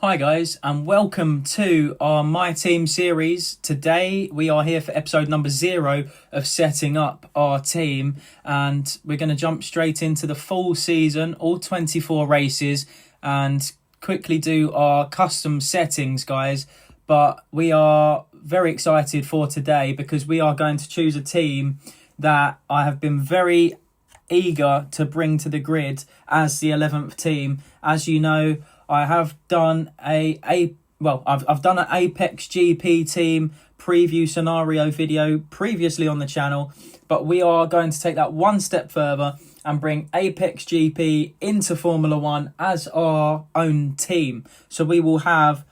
Hi guys, and welcome to our My Team series. Today we are here for episode number 0 of setting up our team, and we're going to jump straight into the full season, all 24 races, and quickly do our custom settings, guys. But we are very excited for today because we are going to choose a team that I have been very eager to bring to the grid as the 11th team. As you know, I have done I've done an APX GP team preview scenario video previously on the channel, but we are going to take that one step further and bring APX GP into Formula 1 as our own team. So we will have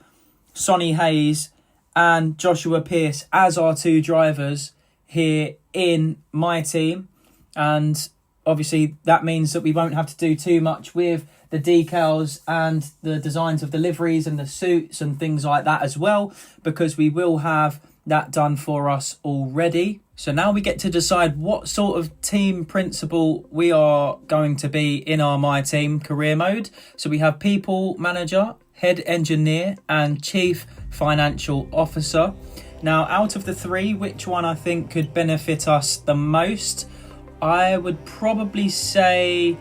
Sonny Hayes and Joshua Pearce as our two drivers here in my team, and obviously that means that we won't have to do too much with the decals and the designs of the liveries and the suits and things like that as well, because we will have that done for us already. So now we get to decide what sort of team principal we are going to be in our My Team career mode. So we have people manager, head engineer and chief financial officer. Now, out of the three, which one I think could benefit us the most? I would probably say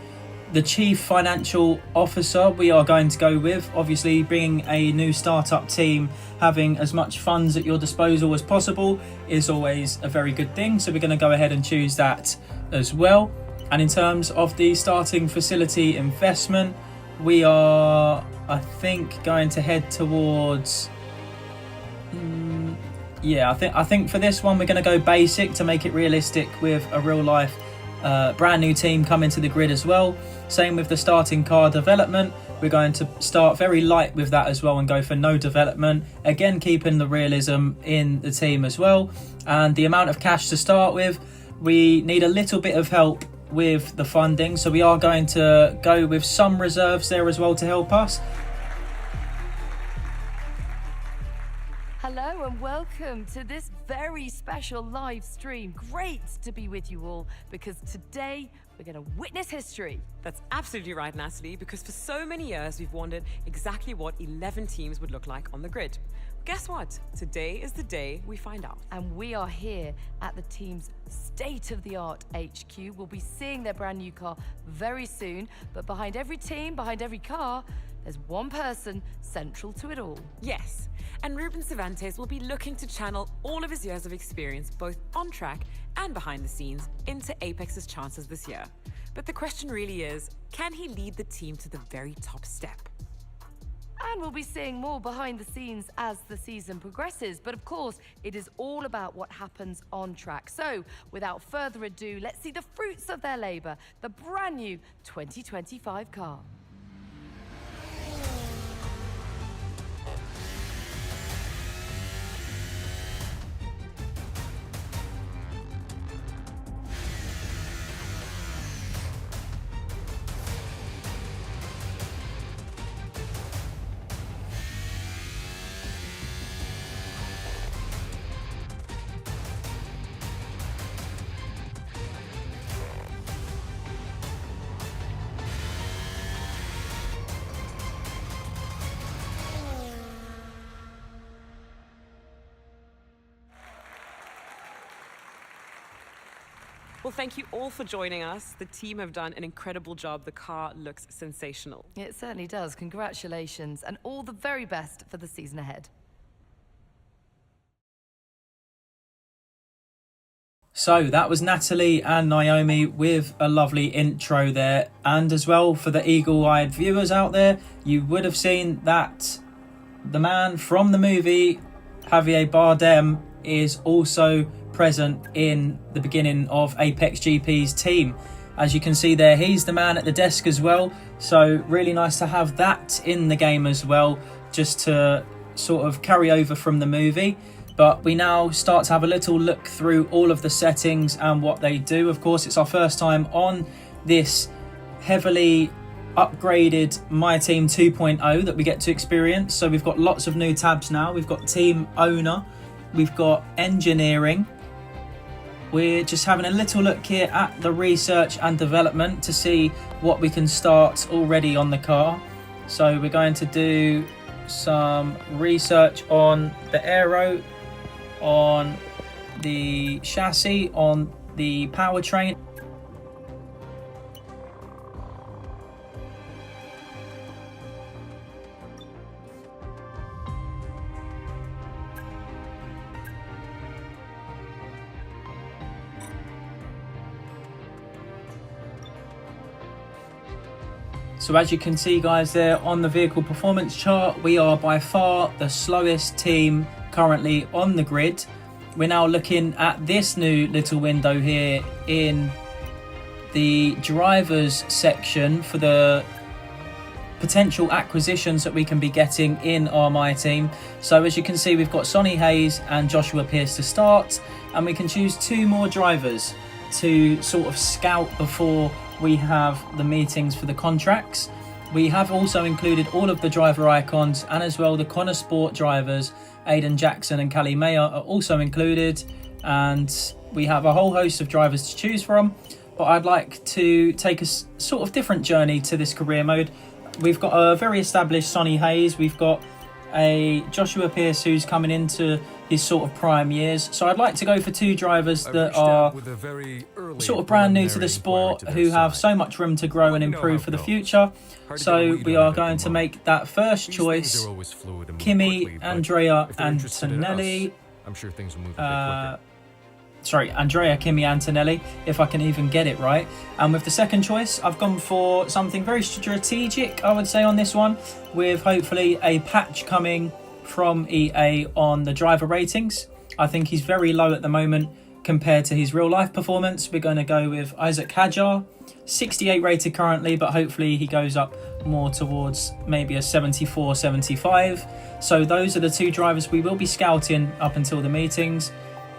the chief financial officer we are going to go with. Obviously, bringing a new startup team, having as much funds at your disposal as possible is always a very good thing. So we're going to go ahead and choose that as well. And in terms of the starting facility investment, we are, I think, going to head towards... I think for this one, we're going to go basic to make it realistic with a real life brand new team coming to the grid as well. Same with the starting car development. We're going to start very light with that as well and go for no development. Again, keeping the realism in the team as well. And the amount of cash to start with, we need a little bit of help with the funding. So we are going to go with some reserves there as well to help us. Hello and welcome to this very special live stream. Great to be with you all because today we're going to witness history. That's absolutely right, Natalie, because for so many years we've wondered exactly what 11 teams would look like on the grid. Guess what? Today is the day we find out. And we are here at the team's state-of-the-art HQ. We'll be seeing their brand new car very soon, but behind every team, behind every car, there's one person central to it all. Yes, and Ruben Cervantes will be looking to channel all of his years of experience, both on track and behind the scenes, into Apex's chances this year. But the question really is, can he lead the team to the very top step? And we'll be seeing more behind the scenes as the season progresses. But of course, it is all about what happens on track. So without further ado, let's see the fruits of their labor, the brand new 2025 car. Well, thank you all for joining us. The team have done an incredible job. The car looks sensational. It certainly does. Congratulations and all the very best for the season ahead. So that was Natalie and Naomi with a lovely intro there. And as well, for the eagle-eyed viewers out there, you would have seen that the man from the movie, Javier Bardem, is also present in the beginning of Apex GP's team. As you can see there, he's the man at the desk as well. So really nice to have that in the game as well, just to sort of carry over from the movie. But we now start to have a little look through all of the settings and what they do. Of course, it's our first time on this heavily upgraded My Team 2.0 that we get to experience. So we've got lots of new tabs now. We've got Team Owner, we've got Engineering. We're just having a little look here at the research and development to see what we can start already on the car. So we're going to do some research on the aero, on the chassis, on the powertrain. So as you can see, guys, there on the vehicle performance chart, we are by far the slowest team currently on the grid. We're now looking at this new little window here in the drivers section for the potential acquisitions that we can be getting in our My Team. So as you can see, we've got Sonny Hayes and Joshua Pierce to start, and we can choose 2 more drivers to sort of scout before we have the meetings for the contracts. We have also included all of the driver icons, and as well the Connor Sport drivers, Aidan Jackson and Callie Mayer, are also included, and we have a whole host of drivers to choose from. But I'd like to take a sort of different journey to this career mode. We've got a very established Sonny Hayes, we've got a Joshua Pierce who's coming into his sort of prime years. So I'd like to go for 2 drivers that are sort of brand new to the sport, who have so much room to grow and improve for the future. So we are going to make that first choice Kimi Andrea Antonelli. I'm sure things will move a bit quicker. Sorry, Andrea Kimi Antonelli, if I can even get it right. And with the second choice, I've gone for something very strategic, I would say, on this one, with hopefully a patch coming from EA on the driver ratings. I think he's very low at the moment compared to his real life performance. We're going to go with Isaac Hadjar, 68 rated currently, but hopefully he goes up more towards maybe a 74, 75. So those are the 2 drivers we will be scouting up until the meetings.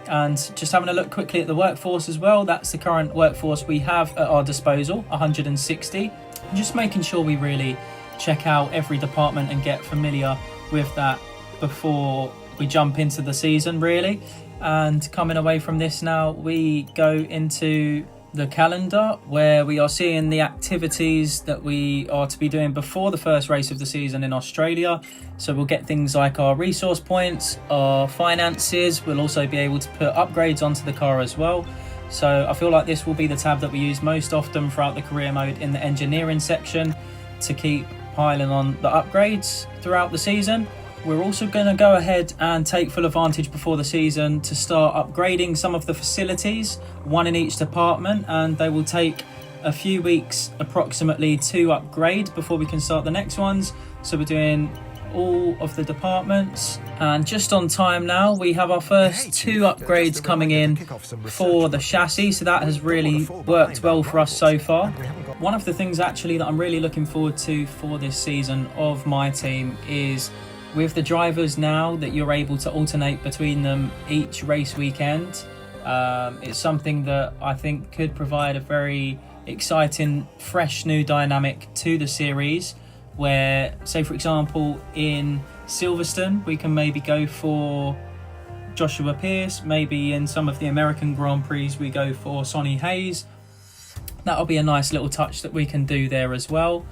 And just having a look quickly at the workforce as well, that's the current workforce we have at our disposal, 160. Just making sure we really check out every department and get familiar with that before we jump into the season, really. And coming away from this now, we go into the calendar, where we are seeing the activities that we are to be doing before the first race of the season in Australia. So we'll get things like our resource points, our finances. We'll also be able to put upgrades onto the car as well. So I feel like this will be the tab that we use most often throughout the career mode in the engineering section, to keep piling on the upgrades throughout the season. We're also going to go ahead and take full advantage before the season to start upgrading some of the facilities, 1 in each department, and they will take a few weeks approximately to upgrade before we can start the next ones. So we're doing all of the departments, and just on time now, we have our first 2 upgrades coming in for the chassis, so that has really worked well for us so far. One of the things actually that I'm really looking forward to for this season of My Team is, with the drivers now that you're able to alternate between them each race weekend, it's something that I think could provide a very exciting, fresh new dynamic to the series, where, say for example, in Silverstone, we can maybe go for Joshua Pierce, maybe in some of the American Grand Prix we go for Sonny Hayes. That'll be a nice little touch that we can do there as well.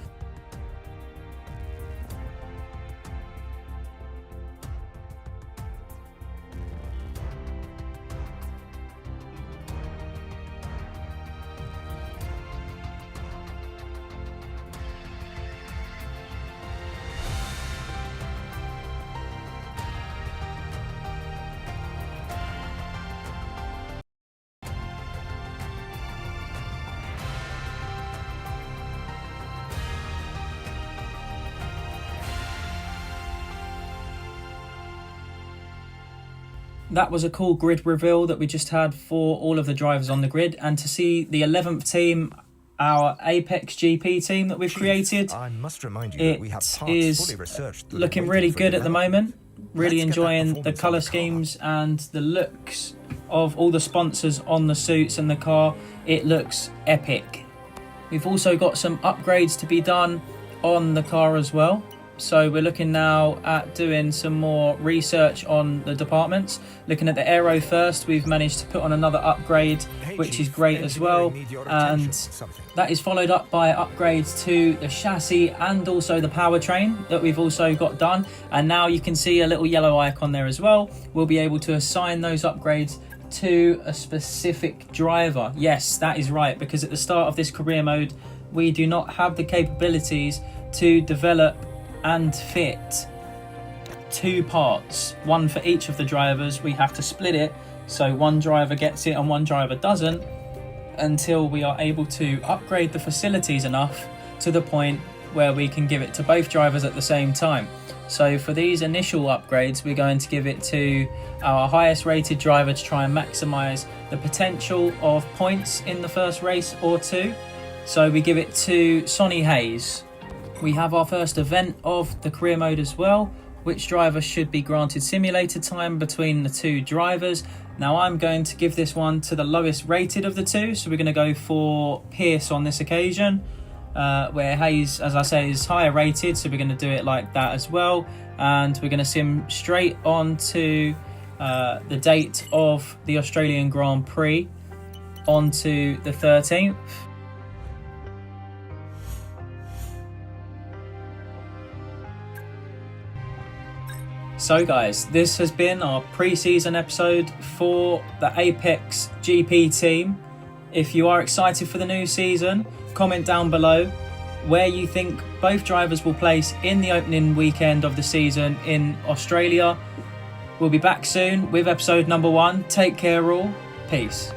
That was a cool grid reveal that we just had for all of the drivers on the grid, and to see the 11th team, our APX GP team that we've created, I must remind you that we have parts fully researched, looking really good at the moment. Really enjoying the colour schemes and the looks of all the sponsors on the suits and the car. It looks epic. We've also got some upgrades to be done on the car as well. So we're looking now at doing some more research on the departments. Looking at the aero first, we've managed to put on another upgrade, which is great as well. And that is followed up by upgrades to the chassis and also the powertrain that we've also got done. And now you can see a little yellow icon there as well. We'll be able to assign those upgrades to a specific driver. Yes, that is right, because at the start of this career mode, we do not have the capabilities to develop and fit 2 parts, one for each of the drivers. We have to split it so one driver gets it and one driver doesn't, until we are able to upgrade the facilities enough to the point where we can give it to both drivers at the same time. So for these initial upgrades, we're going to give it to our highest rated driver to try and maximize the potential of points in the first race or 2. So we give it to Sonny Hayes. We have our first event of the career mode as well. Which driver should be granted simulator time between the 2 drivers? Now I'm going to give this one to the lowest rated of the 2. So we're going to go for Pierce on this occasion. Where Hayes, as I say, is higher rated, so we're going to do it like that as well. And we're going to sim straight on to the date of the Australian Grand Prix, onto the 13th. So guys, this has been our pre-season episode for the Apex GP team. If you are excited for the new season, comment down below where you think both drivers will place in the opening weekend of the season in Australia. We'll be back soon with episode number 1. Take care all. Peace.